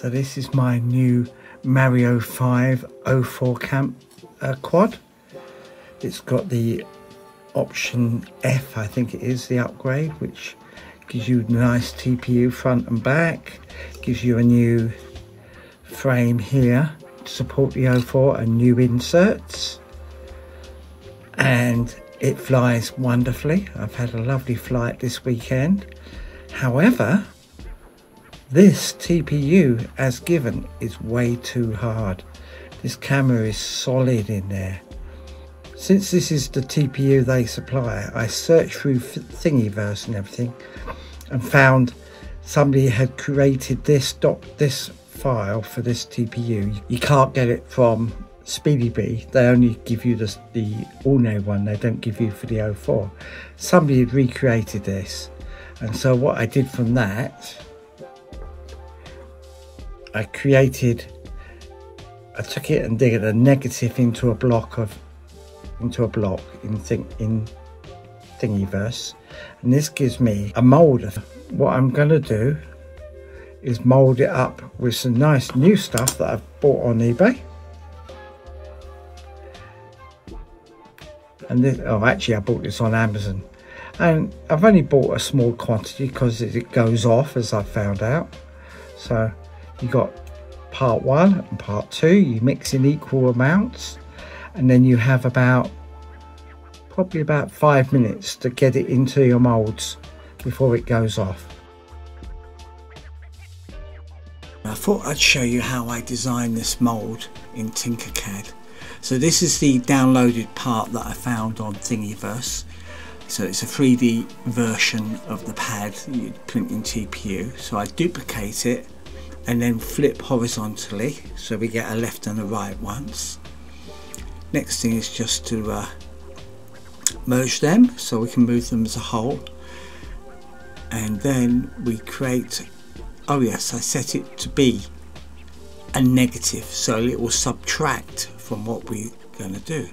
So this is my new Mario 5 O4 camp quad. It's got the option F, I think it is, the upgrade, which gives you a nice TPU front and back, gives you a new frame here to support the O4 and new inserts, and it flies wonderfully. I've had a lovely flight this weekend. However, this TPU as given is way too hard. This camera is solid in there. Since this is the TPU they supply, I searched through Thingiverse and everything and found somebody had created this file for this TPU. You can't get it from Speedybee. They only give you the all-new one. They don't give you for the O4. Somebody had recreated this, and so what I did from that, I took it and did a negative into a block in Thingiverse, and this gives me a mould. What I'm going to do is mould it up with some nice new stuff that I've bought on eBay. And this, oh, actually I bought this on Amazon, and I've only bought a small quantity because it goes off, as I found out. So you got part 1 and part 2, you mix in equal amounts, and then you have probably about 5 minutes to get it into your moulds before it goes off. I thought I'd show you how I designed this mould in Tinkercad. So this is the downloaded part that I found on Thingiverse. So it's a 3D version of the pad you print in TPU. So I duplicate it and then flip horizontally, so we get a left and a right once. Next thing is just to merge them so we can move them as a whole, and then we create, oh yes, I set it to be a negative, so it will subtract from what we're going to do.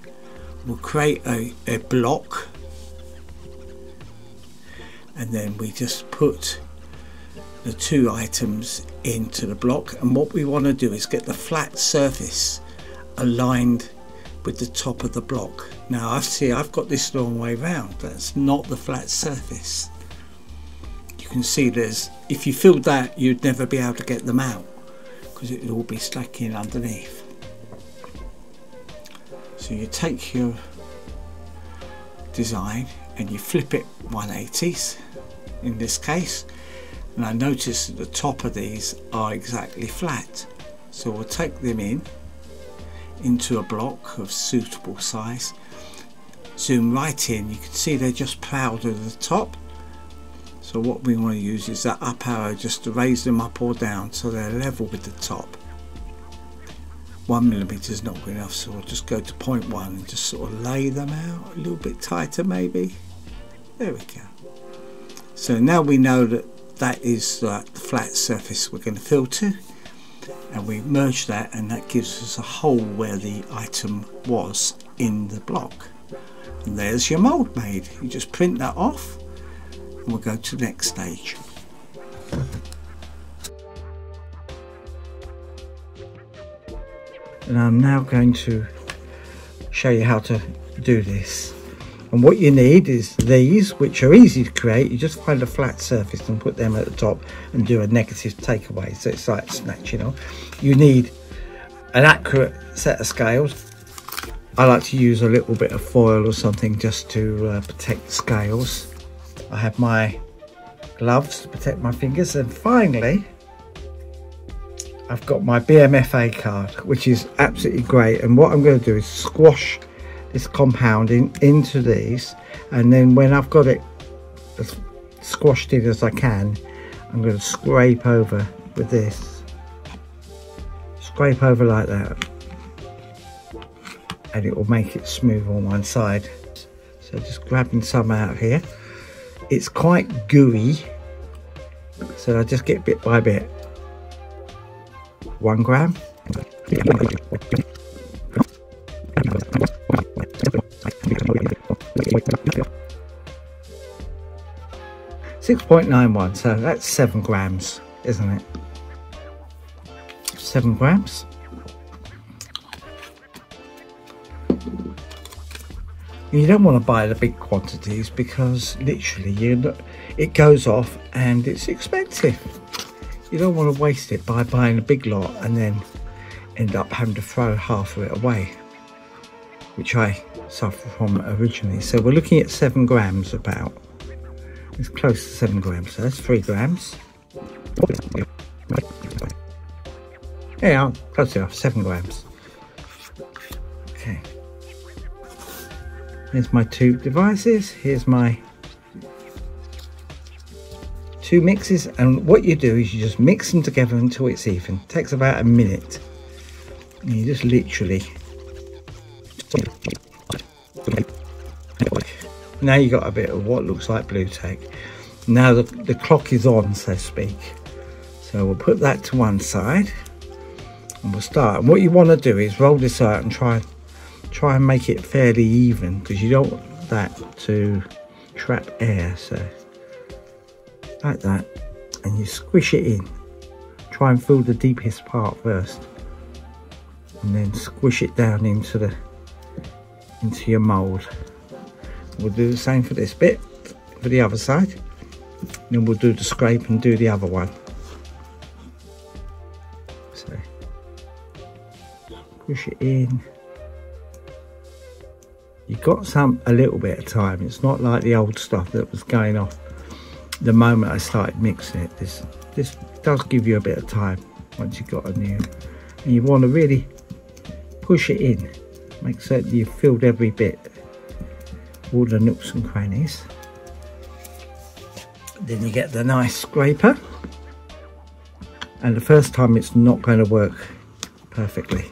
We'll create a block, and then we just put the 2 items into the block, and what we want to do is get the flat surface aligned with the top of the block. Now I've got this the wrong way round. That's not the flat surface. You can see if you filled that, you'd never be able to get them out because it would all be stuck in underneath. So you take your design and you flip it 180s in this case, and I notice that the top of these are exactly flat, so we'll take them into a block of suitable size, zoom right in. You can see they're just ploughed over the top, so what we want to use is that up arrow just to raise them up or down so they're level with the top. 1mm is not good enough, so we'll just go to 0.1 and just sort of lay them out a little bit tighter maybe. There we go. So now we know that is the flat surface we're going to fill to, and we merge that, and that gives us a hole where the item was in the block. And there's your mould made. You just print that off and we'll go to the next stage. And I'm now going to show you how to do this. And what you need is these, which are easy to create. You just find a flat surface and put them at the top and do a negative takeaway, so it's like snatching off. You need an accurate set of scales. I like to use a little bit of foil or something just to protect the scales. I have my gloves to protect my fingers, and finally I've got my BMFA card, which is absolutely great. And what I'm going to do is squash this compound into these, and then when I've got it as squashed in as I can, I'm going to scrape over with this. Scrape over like that, and it will make it smooth on one side. So just grabbing some out here. It's quite gooey, so I just get bit by bit. 1 gram. 6.91, so that's 7 grams, isn't it? 7 grams. You don't want to buy the big quantities because literally it goes off and it's expensive. You don't want to waste it by buying a big lot and then end up having to throw half of it away, which I suffer from originally. So we're looking at 7 grams about. It's close to 7 grams, so that's 3 grams. Yeah, close enough, 7 grams. Okay. Here's my 2 devices. Here's my 2 mixes, and what you do is you just mix them together until it's even. It takes about a minute. And you just literally. Now you got a bit of what looks like blue tack. Now the clock is on, so to speak. So we'll put that to one side and we'll start. And what you want to do is roll this out and try and make it fairly even, because you don't want that to trap air. So like that, and you squish it in. Try and fill the deepest part first, and then squish it down into your mould. We'll do the same for this bit, for the other side. Then we'll do the scrape and do the other one. So push it in. You've got a little bit of time. It's not like the old stuff that was going off the moment I started mixing it. This does give you a bit of time once you've got a new, and you want to really push it in. Make certain you've filled every bit, all the nooks and crannies. Then you get the nice scraper, and the first time it's not going to work perfectly.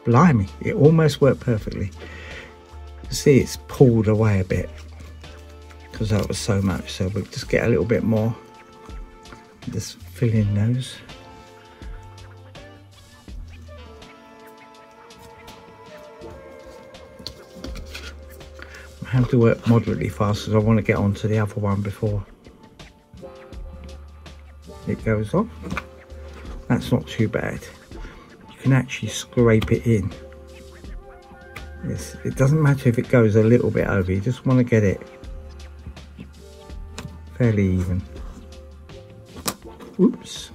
Blimey, it almost worked perfectly. You see it's pulled away a bit because that was so much, so we'll just get a little bit more. Just fill in those. I have to work moderately fast because I want to get onto the other one before it goes off. That's not too bad. You can actually scrape it in. Yes, it doesn't matter if it goes a little bit over, you just want to get it fairly even. Oops.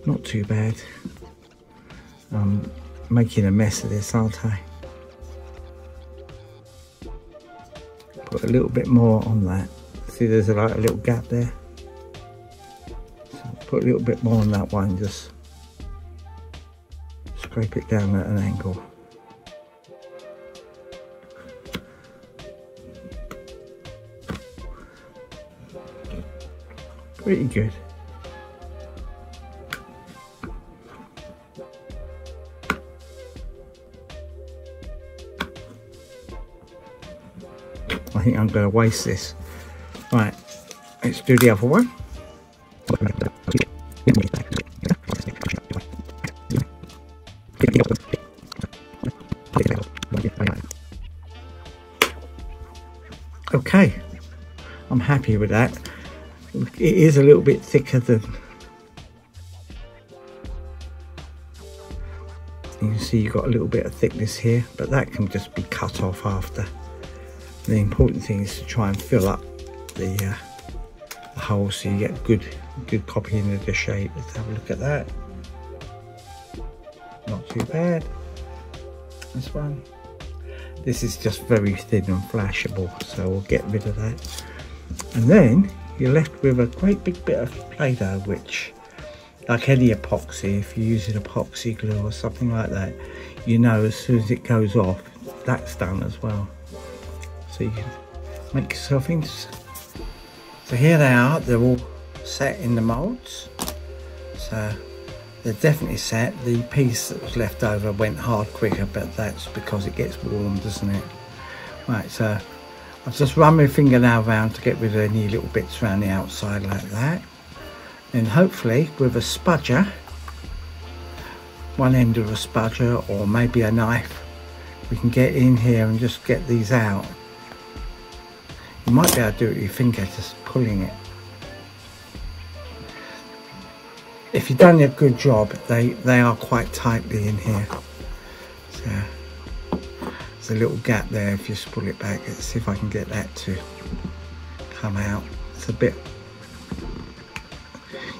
Not too bad. I'm making a mess of this, aren't I? Put a little bit more on that. See, there's like a little gap there. So put a little bit more on that one, just scrape it down at an angle. Pretty good. I think I'm going to waste this. Right, let's do the other one. Okay, I'm happy with that. It is a little bit thicker than, you can see you've got a little bit of thickness here, but that can just be cut off after. The important thing is to try and fill up the hole so you get good copying of the shape. Let's have a look at that. Not too bad. This one. This is just very thin and flashable, so we'll get rid of that. And then you're left with a great big bit of Play-Doh, which, like any epoxy, if you're using epoxy glue or something like that, you know as soon as it goes off, that's done as well. So you can make yourself into. So here they are, they're all set in the moulds. So they're definitely set. The piece that was left over went hard quicker, but that's because it gets warm, doesn't it? Right, so I've just run my finger now around to get rid of any little bits around the outside like that. And hopefully with a spudger, one end of a spudger or maybe a knife, we can get in here and just get these out. You might be able to do it with your finger, just pulling it. if you've done a good job, they are quite tightly in here. So there's a little gap there. If you just pull it back, let's see if I can get that to come out. It's a bit,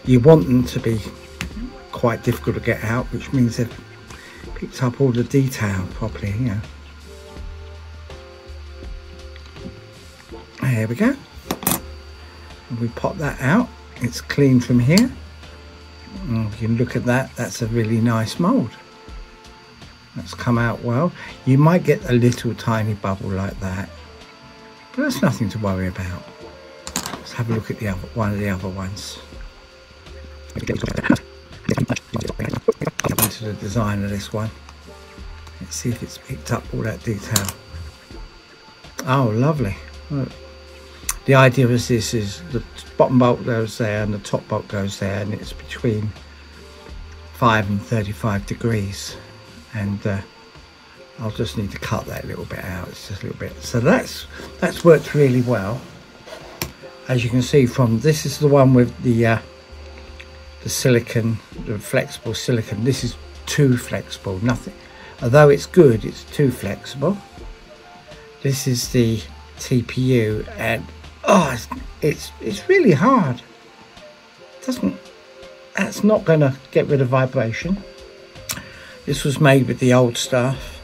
you want them to be quite difficult to get out, which means they've picked up all the detail properly, you know. There we go. And we pop that out. It's clean from here. And you can look at that. That's a really nice mould. That's come out well. You might get a little tiny bubble like that, but that's nothing to worry about. Let's have a look at the other one of the other ones. Into the design of this one. Let's see if it's picked up all that detail. Oh, lovely. Look. The idea of this is the bottom bolt goes there and the top bolt goes there, and it's between 5 and 35 degrees, and I'll just need to cut that a little bit out. It's just a little bit. So that's worked really well. As you can see from, this is the one with the silicone, the flexible silicone. This is too flexible. Nothing, although it's good, it's too flexible. This is the TPU, and oh, it's really hard. That's not going to get rid of vibration. This was made with the old stuff,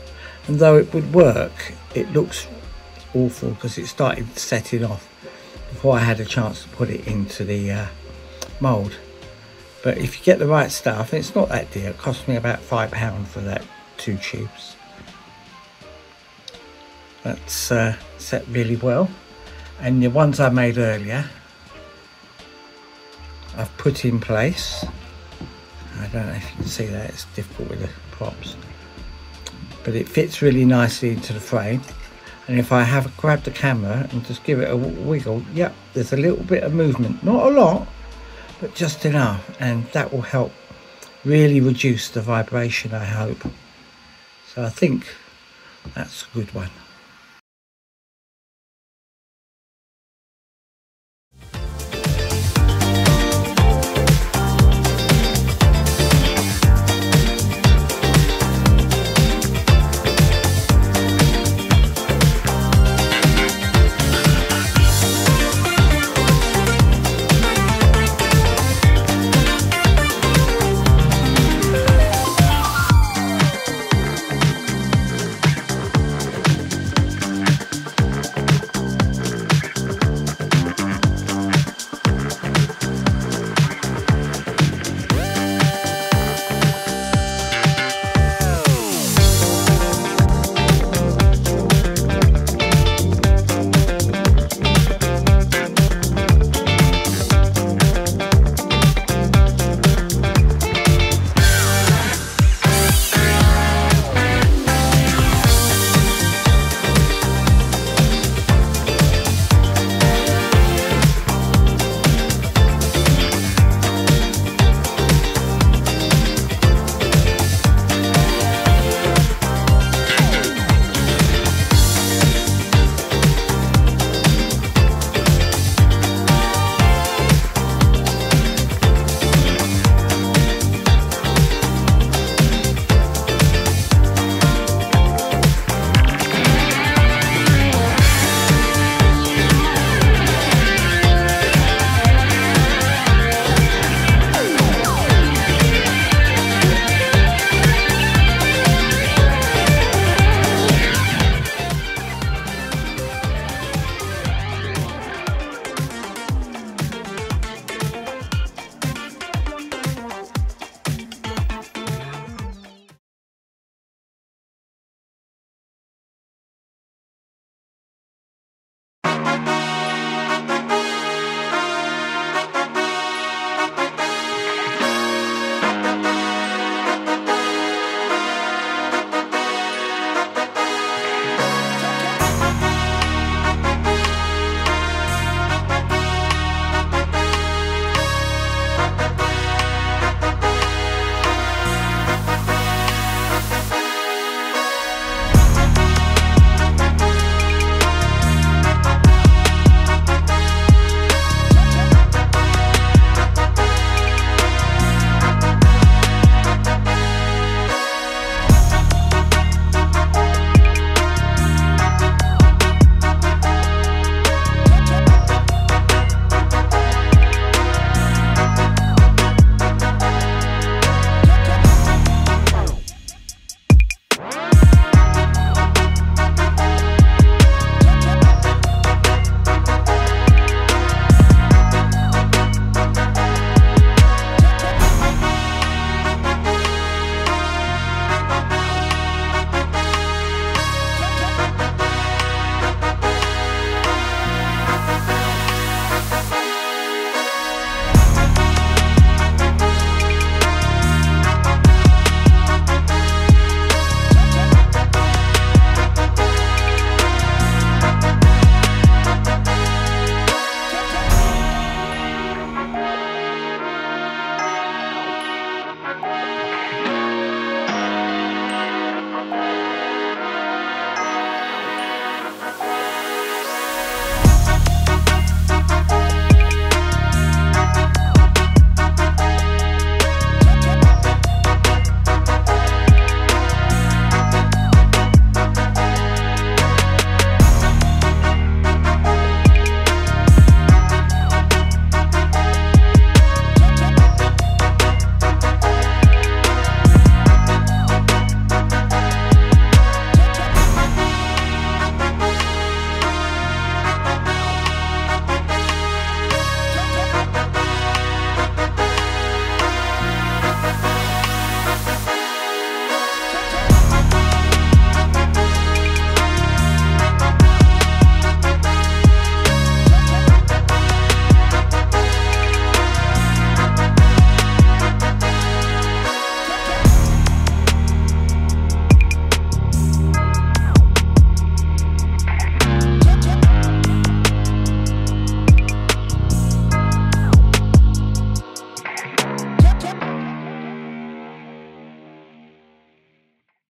and though it would work, it looks awful because it started setting off before I had a chance to put it into the mould. But if you get the right stuff, it's not that dear. It cost me about £5 for that 2 tubes. That's set really well. And the ones I made earlier, I've put in place. I don't know if you can see that, it's difficult with the props, but it fits really nicely into the frame. And if I have grabbed the camera and just give it a wiggle, yep, there's a little bit of movement, not a lot, but just enough, and that will help really reduce the vibration, I hope. So I think that's a good one.